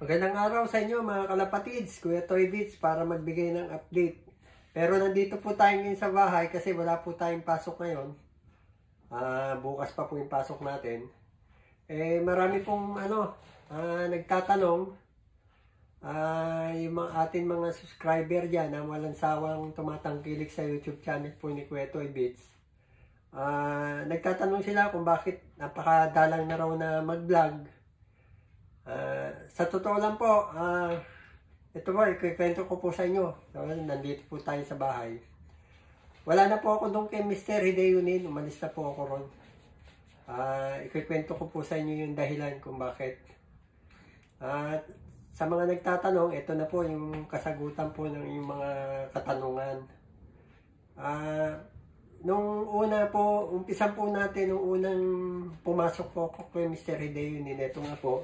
Magandang araw sa inyo mga kalapatids, Kuya Toy Beats para magbigay ng update. Pero nandito po tayo ngayon sa bahay kasi wala po tayong pasok ngayon. Bukas pa po yung pasok natin. Marami pong nagtatanong, yung mga ating mga subscriber dyan na walang sawang tumatangkilik sa YouTube channel po ni Kuya Toy Beats. Nagtatanong sila kung bakit napakadalang na raw na mag-vlog. Sa totoo lang po, ito po, ikikwento ko po sa inyo. So, nandito po tayo sa bahay. Wala na po ako doon kay Mr. Hideyunin. Umalis na po ako ron. Ikikwento ko po sa inyo yung dahilan kung bakit. Sa mga nagtatanong, ito na po yung kasagutan po ng yung mga katanungan. Nung una po, umpisan po natin, nung unang pumasok po ako kay Mr. Hideyunin, ito nga po.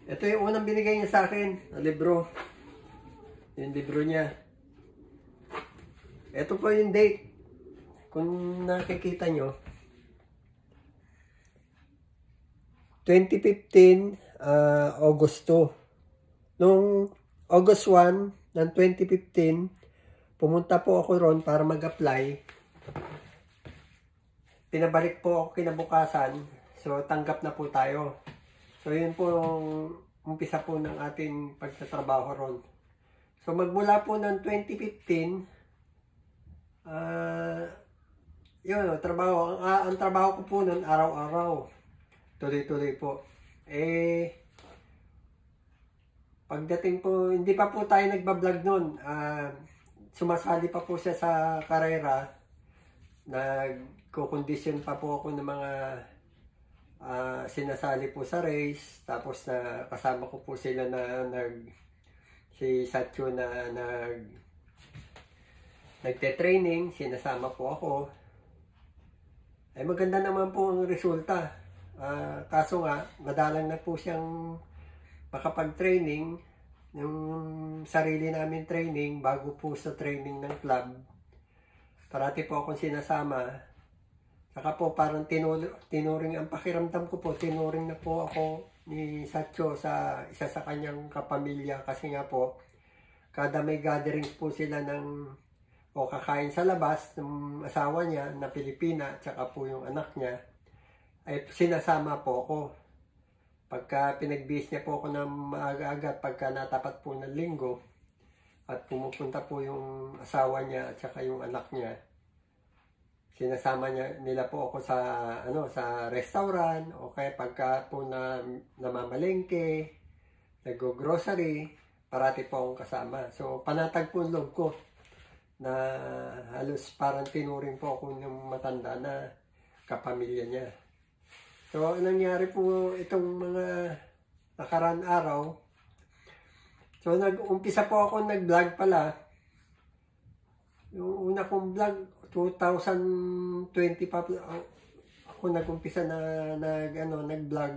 Ito yung unang binigay niya sa akin, na libro. Yung libro niya. Ito po yung date. Kung nakikita nyo. 2015, August 2. Noong August 1 ng 2015, pumunta po ako ron para mag-apply. Pinabalik po ako kinabukasan. So, tanggap na po tayo. So, yun po yung umpisa po ng ating pagtatrabaho ron. So, magmula po ng 2015, yun, trabaho. Ang trabaho ko po nun, araw-araw. Tuloy-tuloy po. Pagdating po, hindi pa po tayo nagbablog nun. Sumasali pa po siya sa karera. Nagkukondisyon pa po ako ng mga sinasali po sa race, tapos na kasama ko po sila na si Satcho na nagte-training, sinasama po ako. Maganda naman po ang resulta. Kaso nga, madalang na po siyang makapag-training. Yung sarili namin training, bago po sa training ng club, parati po akong sinasama. Saka po parang tinuring ang pakiramdam ko po, tinuring na po ako ni Satcho sa isa sa kanyang kapamilya kasi nga po kada may gatherings po sila o kakain sa labas ng asawa niya na Pilipina at saka po yung anak niya ay sinasama po ako. Pagka pinagbihis niya po ako ng maaga-aga pagka natapat po ng linggo at pumupunta po yung asawa niya at saka yung anak niya, sinasama nila po ako sa restaurant o kaya pagka po namamalengke, nag-grocery, parati po akong kasama. So, panatag po ang loob ko na halos parang tinuring po ako ng matanda na kapamilya niya. So, nangyari po itong mga nakaraan araw. So, nag-umpisa po ako nag-vlog pala. Yung una kong vlog, 2020 pa ako nag-umpisa na nag-vlog.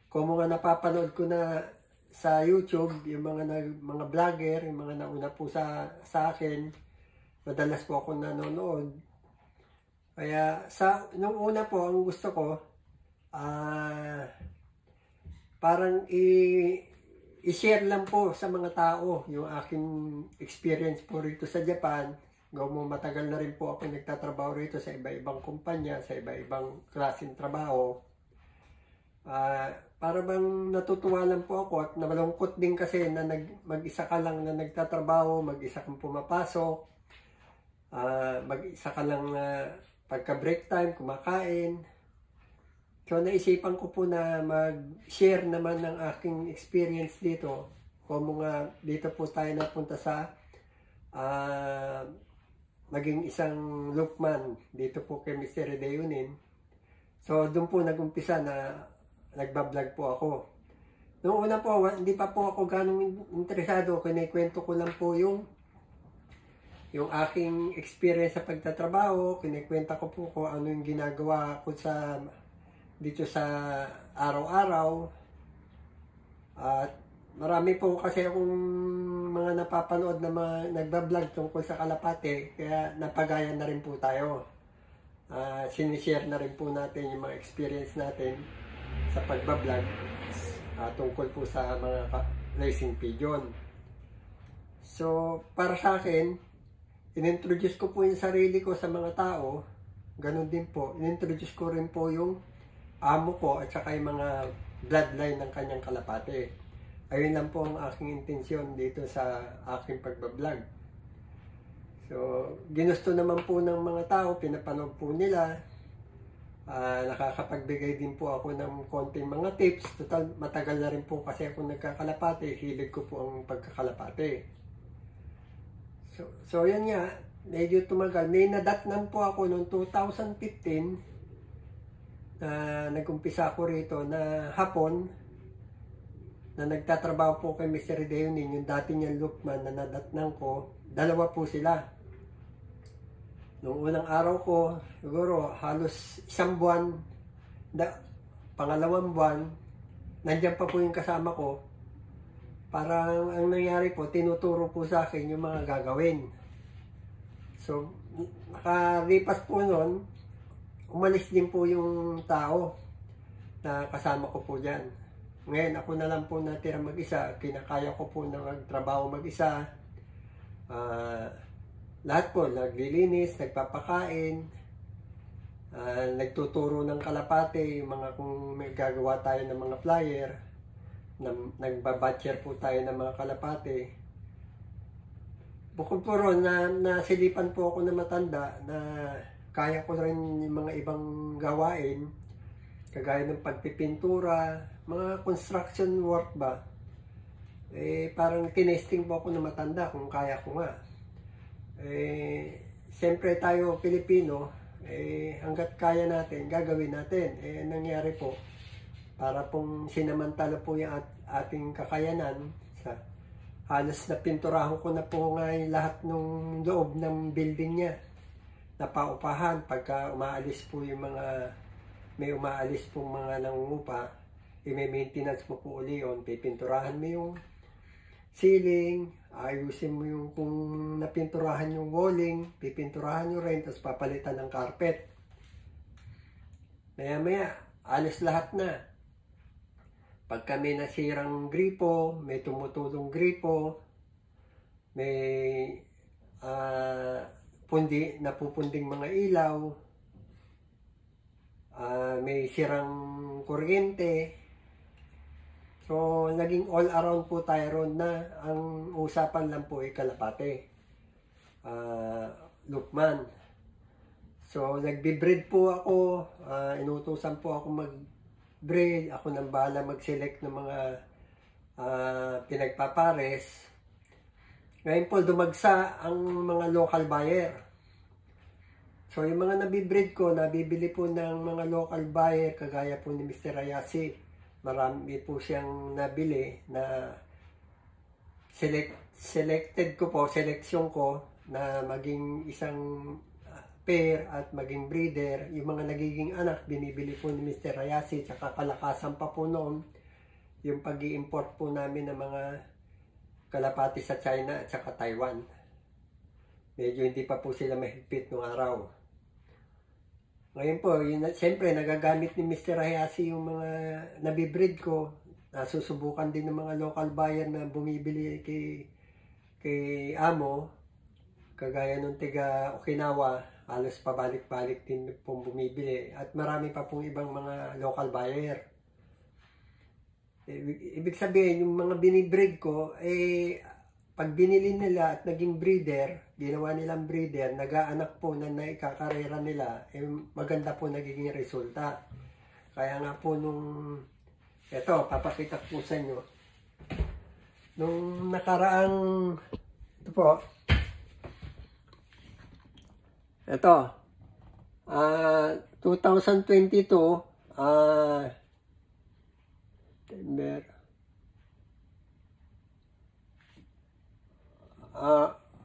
Kung mga napapanood ko na sa YouTube, yung mga vlogger, yung mga nauna po sa akin, madalas po ako nanonood. Kaya nung una po, ang gusto ko, parang i-share lang po sa mga tao yung aking experience po rito sa Japan. Matagal na rin po ako nagtatrabaho rito sa iba-ibang kumpanya, sa iba-ibang klaseng trabaho. Para bang natutuwa lang po ako at namalungkot din kasi na mag-isa ka lang na nagtatrabaho, mag-isa kang pumapasok, mag-isa ka lang pagka break time, kumakain. So naisipan ko po na mag-share naman ng aking experience dito. Kung nga dito po tayo napunta sa maging isang loopman dito po kay Mr. Hideyunin. So, doon po nag-umpisa na nagbablog po ako. Noong una po, hindi pa po ako ganong interesado. Kinikwento ko lang po yung aking experience sa pagtatrabaho. Kinikwenta ko po kung ano yung ginagawa ko dito sa araw-araw. At marami po kasi akong mga napapanood na nagbablog tungkol sa kalapate, kaya napagaya na rin po tayo. Sinishare na rin po natin yung mga experience natin sa pagbablog. tungkol po sa mga racing pigeon. So, para sa akin, inintroduce ko po yung sarili ko sa mga tao. Ganun din po, inintroduce ko rin po yung amo ko at saka yung mga bloodline ng kanyang kalapate. Ayun lang po ang aking intensyon dito sa aking pagbablog. So, ginusto naman po ng mga tao, pinapanood po nila. Nakakapagbigay din po ako ng konting mga tips. Total, matagal na rin po kasi ako nagkakalapate. Hilig ko po ang pagkakalapate. So yan nga, medyo tumagal. May nadatnan po ako noong 2015 na nag-umpisa ako rito na hapon na nagtatrabaho po kay Mr. Deonin, yung dati niyang loopman na nadatnan ko. Dalawa po sila. Noong unang araw ko, siguro halos isang buwan, pangalawang buwan, nandiyan pa po yung kasama ko. Parang ang nangyari po, tinuturo po sa akin yung mga gagawin. So, nakalipas po nun, umalis din po yung tao na kasama ko po dyan. Ngayon, ako na lang po natira mag-isa. Kinakaya ko po na magtrabaho mag-isa. Lahat po, naglilinis, nagpapakain, nagtuturo ng kalapate, yung mga kung may gagawa tayo ng mga flyer, nagbabatcher po tayo ng mga kalapate. Bukod po ron, nasilipan po ako na matanda na kaya ko rin yung mga ibang gawain, kagaya ng pagpipintura, mga construction work ba. Parang tinesting po ako na matanda kung kaya ko nga. Siyempre tayo Pilipino, hanggat kaya natin, gagawin natin. Nangyari po, para pong sinamantala po yung ating kakayanan, halos na pinturahan ko na po nga lahat ng loob ng building niya. Napaupahan pagka umaalis po yung mga, may umaalis pong mga nangungupa, may maintenance mo po uli yun, pipinturahan mo yung ceiling, ayusin mo yung kung napinturahan yung walling, pipinturahan nyo rin, tapos papalitan ng carpet. Maya-maya, alis lahat na. Pagka may nasirang gripo, may tumutulong gripo, may napupunding mga ilaw, may sirang kuryente. So, naging all around po tayo ron na ang usapan lang po ay kalapate. Loopman. So, nagbe-breed po ako. Inutusan po ako mag-breed. Ako nang bahala mag-select ng mga pinagpapares. Ngayon po, dumagsa ang mga local buyer. So, yung mga nabibreed ko, nabibili po ng mga local buyer, kagaya po ni Mr. Ayasi. Marami po siyang nabili na selected ko po, seleksyon ko na maging isang pair at maging breeder. Yung mga nagiging anak, binibili po ni Mr. Ayasi, tsaka kalakasan pa po noon yung pag-i-import po namin ng mga kalapati sa China at tsaka Taiwan. Medyo hindi pa po sila mahigpit nung araw. Ngayon po, siyempre nagagamit ni Mr. Ayasi yung mga nabibreed ko. Nasusubukan din ng mga local buyer na bumibili kay Amo. Kagaya nung tiga Okinawa, halos pabalik-balik din pong bumibili. At marami pa pong ibang mga local buyer. Ibig sabihin, yung mga binibreed ko, pag binili nila at naging breeder, ginawa nilang breeder, nag-aanak po na naikakarera nila, maganda po nagiging resulta. Kaya nga po eto, papakita po sa inyo. Nung nakaraang, ito po, ito, 2022,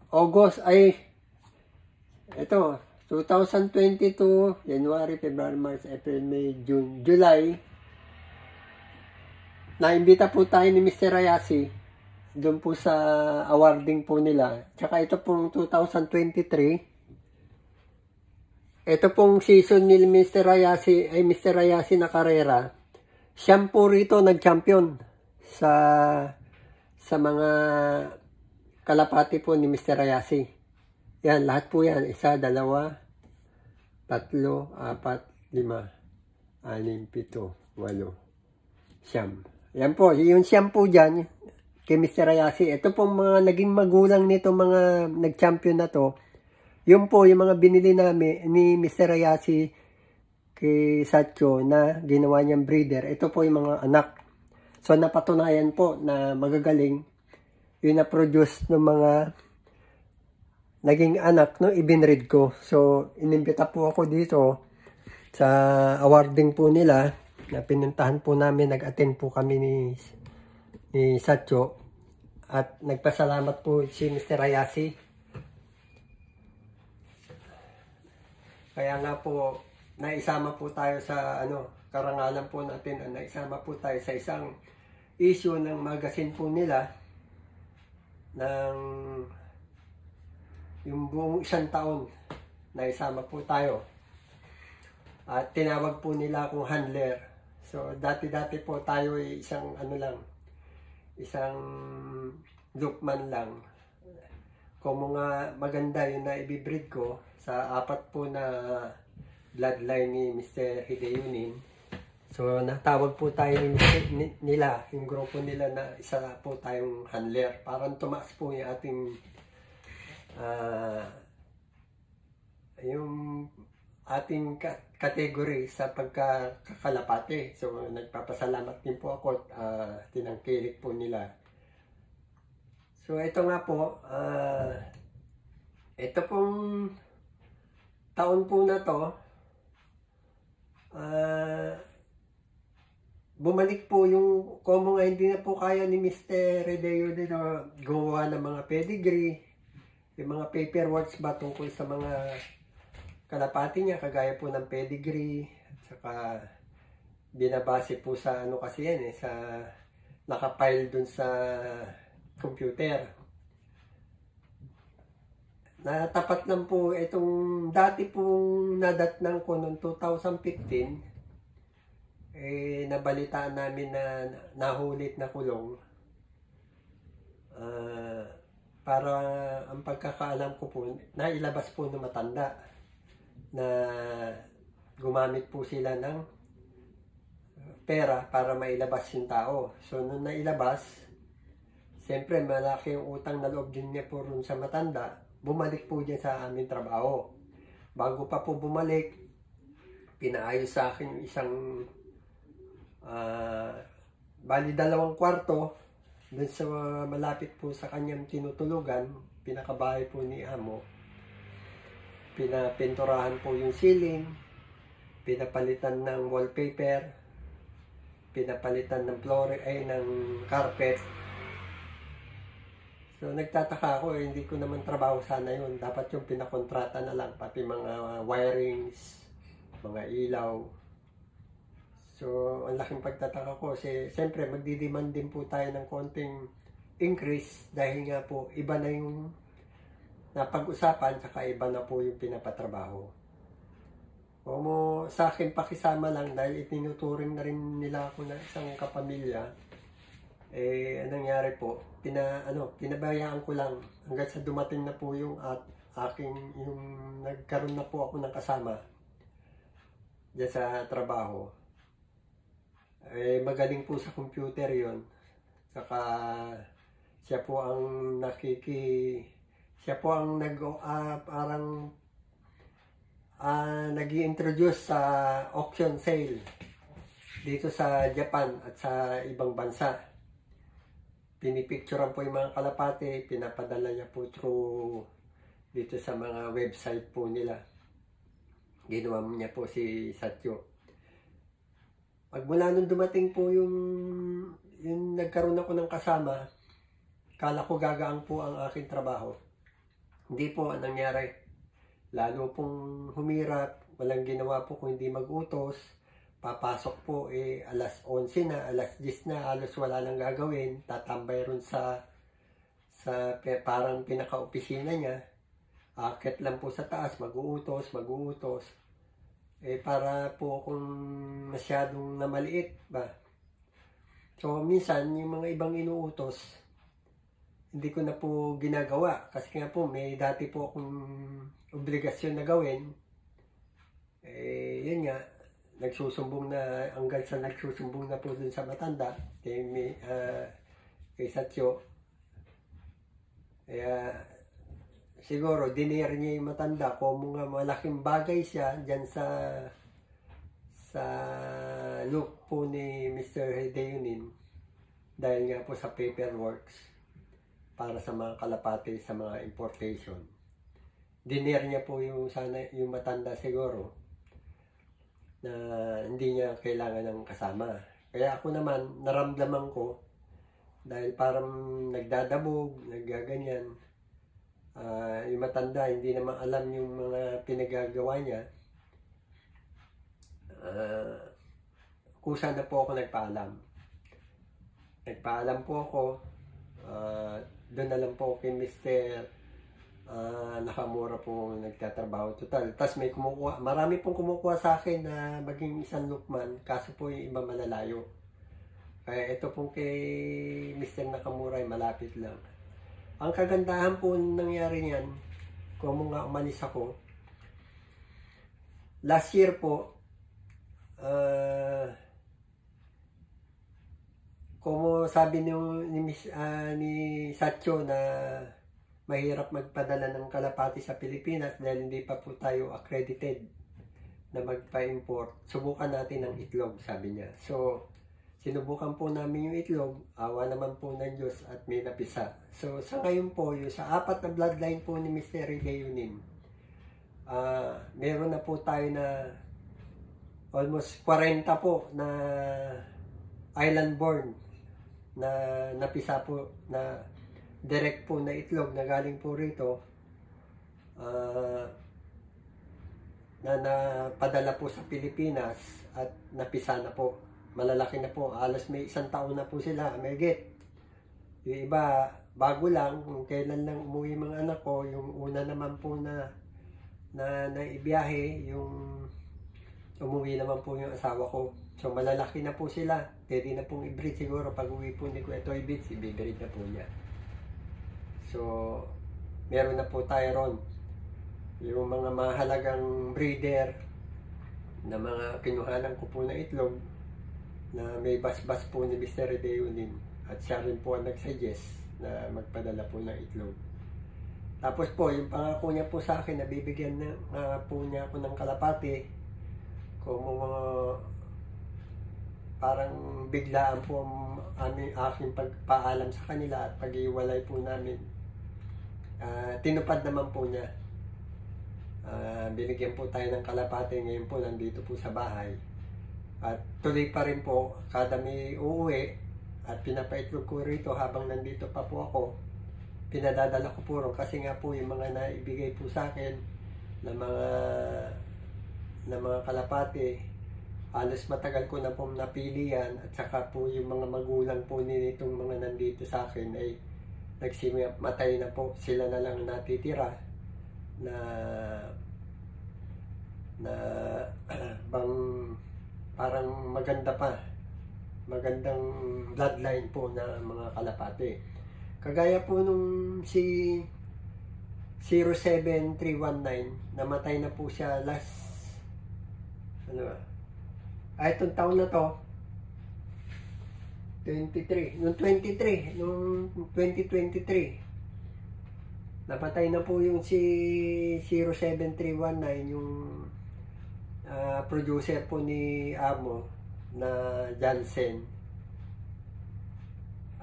August ay ito 2022, January, February, March, April, May, June, July. Naimbita po tayo ni Mr. Ayasi doon po sa awarding po nila. Tsaka ito pong 2023. Ito pong season ni Mr. Ayasi ay Mr. Ayasi na karera. Siyam po rito nag-champion. sa mga kalapati po ni Mr. Ayasi. Yan, lahat po yan. 1, 2, 3, 4, 5, 6, 7, 8, 9. Yan po, yung siyam po dyan, kay Mr. Ayasi. Ito pong mga naging magulang nito, mga nag-champion na to. Yun po, yung mga binili namin ni Mr. Ayasi kay Satcho na ginawa niyang breeder. Ito po yung mga anak. So, napatunayan po na magagaling yung na-produce ng mga naging anak no ibinread ko. So, inimbita po ako dito sa awarding po nila na pinuntahan po namin. Nag-attend po kami ni Satcho at nagpasalamat po si Mr. Ayasi. Kaya nga po, naisama po tayo sa karangalan po natin. Naisama po tayo sa isang issue ng magazine po nila ng yung buong 1 taon. Naisama po tayo. At tinawag po nila akong handler. So, dati-dati po tayo ay isang isang lookman lang. Kung mga maganda yun na ibibreed ko sa 4 po na bloodline ni Mr. Hideyunin. So, natawag po tayo nila, yung grupo nila na isa po tayong handler. Parang tumaas po yung ating category sa pagkakalapate. So, nagpapasalamat din po ako at tinangkilik po nila. So, ito nga po, ito pong taon po na to, bumalik po yung, kung hindi na po kaya ni Mr. Redeo dito gumawa ng mga pedigree, yung mga paperworks ba tungkol sa mga kalapati niya, kagaya po ng pedigree, at saka binabase po sa kasi yan sa nakapile dun sa computer. Natapat lang po itong dati pong nadatnang ko noong 2015, nabalitaan namin na nahulit na kulong. Para ang pagkakaalam ko po, nailabas po ng matanda na gumamit po sila ng pera para mailabas yung tao. So, nung nailabas, siyempre malaki yung utang na loob din niya po rin sa matanda. Bumalik po dyan sa aming trabaho. Bago pa po bumalik, pinaayos sa akin yung isang bali 2 kwarto dun sa malapit po sa kanyang tinutulugan, pinakabahay po ni Amo. Pinapinturahan po yung ceiling, pinapalitan ng wallpaper, pinapalitan ng ng carpet. So, nagtataka ako, hindi ko naman trabaho sana yun. Dapat yung pinakontrata na lang, pati mga wirings, mga ilaw. So, ang laking pagtataka ko kasi siyempre magdidemand din po tayo ng konting increase dahil nga po iba na yung napag-usapan saka iba na po yung pinapatrabaho. Kung mo sa akin pakisama lang dahil itinuturing na rin nila ako na isang kapamilya, anong nangyari po, pinabayaan ko lang hanggang sa dumating na po yung yung nagkaroon na po ako ng kasama diyan sa trabaho. Magaling po sa computer yon. Saka siya po ang parang nag-i-introduce sa auction sale dito sa Japan at sa ibang bansa. Pinipicturean po yung mga kalapate, pinapadala niya po through dito sa mga website po nila. Ginawa niya po si Satcho. Pagmula nung dumating po yung nagkaroon ako ng kasama, kala ko gagaan po ang aking trabaho. Hindi po ang nangyari. Lalo pong humirap, walang ginawa po kung hindi mag-utos. Papasok po alas 11 na, alas 10 na, halos wala nang gagawin. Tatambay ron sa parang pinaka-opisina niya. Akit lang po sa taas, mag-uutos. Para po kung masyadong namaliit ba. So, minsan, yung mga ibang inuutos, hindi ko na po ginagawa. Kasi nga po, may dati po akong obligasyon na gawin. Yun nga, nagsusumbong na, hanggang sa nagsusumbong na po dun sa matanda, kay Satyo. Kaya, siguro, diner niya yung matanda kung mga malaking bagay siya dyan sa look po ni Mr. Hedeunin dahil nga po sa paperworks para sa mga kalapate sa mga importation. Diner niya po yung matanda siguro na hindi niya kailangan ng kasama. Kaya ako naman, naramdaman ko dahil parang nagdadabog, naggaganyan. Yung matanda, hindi naman alam yung mga pinagagawa niya. Kusa na po ako nagpaalam. Nagpaalam po ako. Doon na lang po kay Mr. Nakamura po nagtatrabaho total. Tapos may kumukuha, marami pong kumukuha sa akin na maging isang lookman, kaso po yung iba malalayo. Kaya ito po kay Mr. Nakamura ay malapit lang. Ang kagandahan po nangyari niyan, kung nga umalis ako, last year po, kung sabi ni Satyo na mahirap magpadala ng kalapati sa Pilipinas dahil hindi pa po tayo accredited na magpa-import, subukan natin ang itlog, sabi niya. So, sinubukan po namin yung itlog, awa naman po ng Diyos at may napisa. So, sa ngayon po, yung sa 4 na bloodline po ni Mr. Hedeunin, meron na po tayo na almost 40 po na island-born na napisa po, na direct po na itlog na galing po rito, na napadala po sa Pilipinas at napisa na po. Malalaki na po, alas may 1 taon na po sila, may get. Yung iba, bago lang, kung kailan lang umuwi mga anak ko, yung una naman po na ibiyahe, yung umuwi naman po yung asawa ko. So malalaki na po sila, pwede na pong i-breed siguro pag uwi po ni Kuya Toy Bits, i-breed na po niya. So, meron na po tayo ron. Yung mga mahalagang breeder na mga kinuhanan ko po na itlog na may bas-bas po ni Mr. Hedeunin at siya rin po ang nag-suggest na magpadala po ng itlog. Tapos po, yung pangako niya po sa akin na bibigyan na po niya ako ng kalapati kung mga parang biglaan po ang aking pagpaalam sa kanila at pag-iwalay po namin. Tinupad naman po niya. Binigyan po tayo ng kalapati, ngayon po nandito po sa bahay. At tuloy pa rin po, kada may uuwi at pinapaitlog ko rito habang nandito pa po ako, pinadadala ko po rin kasi nga po yung mga naibigay po sa akin na mga kalapati, halos matagal ko na po napili yan at saka po yung mga magulang po nitong mga nandito sa akin ay nagsimatay na po, sila na lang natitira na bang parang magandang bloodline po na mga kalapati. Kagaya po nung si 07319, namatay na po siya last itong taon na to, 2023, noong 2023, napatay na po yung si 07319, yung producer po ni Amo na Jansen.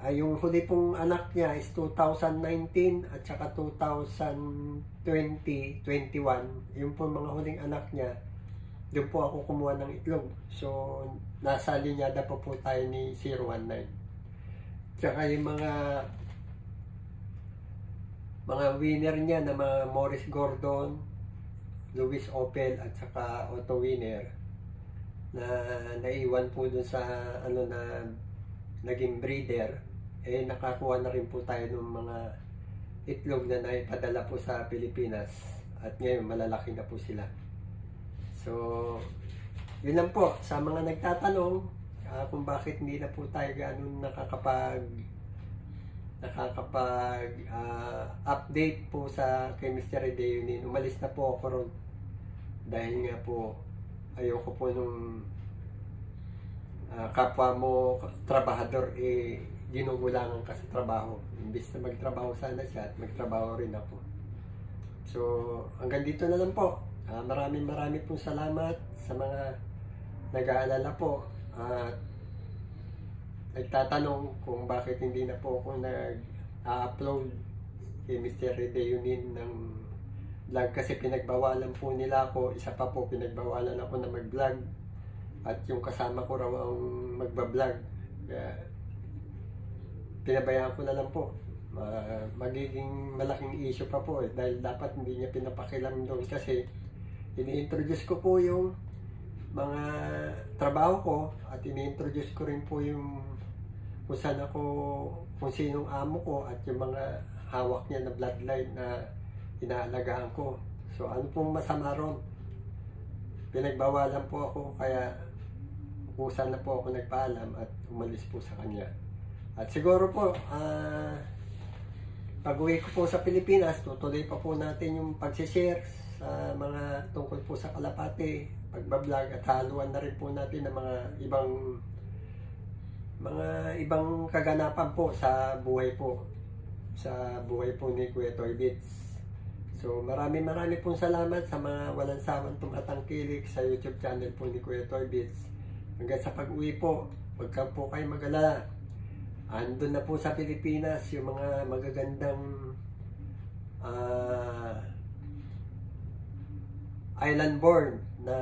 Yung huli pong anak niya is 2019 at saka 2020, 21. Yung po mga huling anak niya, doon po ako kumuha ng itlog. So, nasa linyada pa po tayo ni 019. Tsaka yung mga winner niya na mga Morris Gordon, Louis Opel at saka Otto Winner na naiwan po dun sa na naging breeder, nakakuha na rin po tayo ng mga itlog na naipadala po sa Pilipinas at ngayon malalaki na po sila. So, yun lang po sa mga nagtatanong. kung bakit hindi na po tayo ganun update po sa kay Mr. Redeunin. Umalis na po ako ron dahil nga po ayoko po nung kapwa mo trabahador ginugulangan ka sa trabaho. Imbis na magtrabaho sana siya at magtrabaho rin ako. So hanggang dito na lang po. Maraming pong salamat sa mga nag-aalala po at nagtatanong kung bakit hindi na po ako nag-upload kay Mr. Redeunin ng vlog kasi pinagbawalan po nila ako. Isa pa po, pinagbawalan ako na mag-vlog at yung kasama ko raw ang magba-vlog. Kaya pinabayaan ko na lang po. Magiging malaking issue pa po dahil dapat hindi niya pinapakilam doon kasi ini-introduce ko po yung mga trabaho ko at ini-introduce ko rin po yung kung saan ako, kung sinong amo ko at yung mga hawak niya na bloodline na inaalagaan ko. So ano pong masama ron? Pinagbawalan po ako kaya kusa na po ako nagpaalam at umalis po sa kanya. At siguro po pag-uwi ko po sa Pilipinas, tutuloy pa po natin yung pag-share sa mga tungkol po sa kalapate, pagbablog at haluan na rin po natin ng mga ibang kaganapan po sa buhay po ni Kuya Toy Bits. So maraming pong salamat sa mga walang sawang tumatangkilik sa YouTube channel po ni Kuya Toy Bits. Hanggang sa pag-uwi po, huwag ka po kayo mag-alala. Andun na po sa Pilipinas yung mga magagandang island born na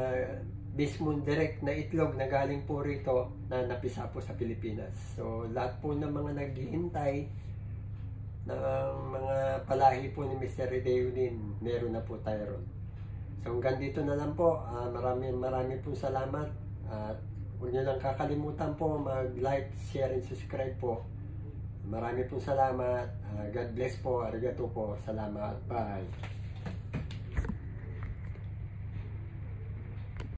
mismo direct na itlog na galing po rito na napisa po sa Pilipinas. So lahat po ng mga naghihintay ng mga palahi po ni Mr. Redeunin, meron na po tayo ron. So hanggang dito na lang po. Maraming pong salamat at huwag niyo lang kakalimutan po mag-like, share, and subscribe po. Maraming pong salamat. God bless po. Arigato po. Salamat. Bye.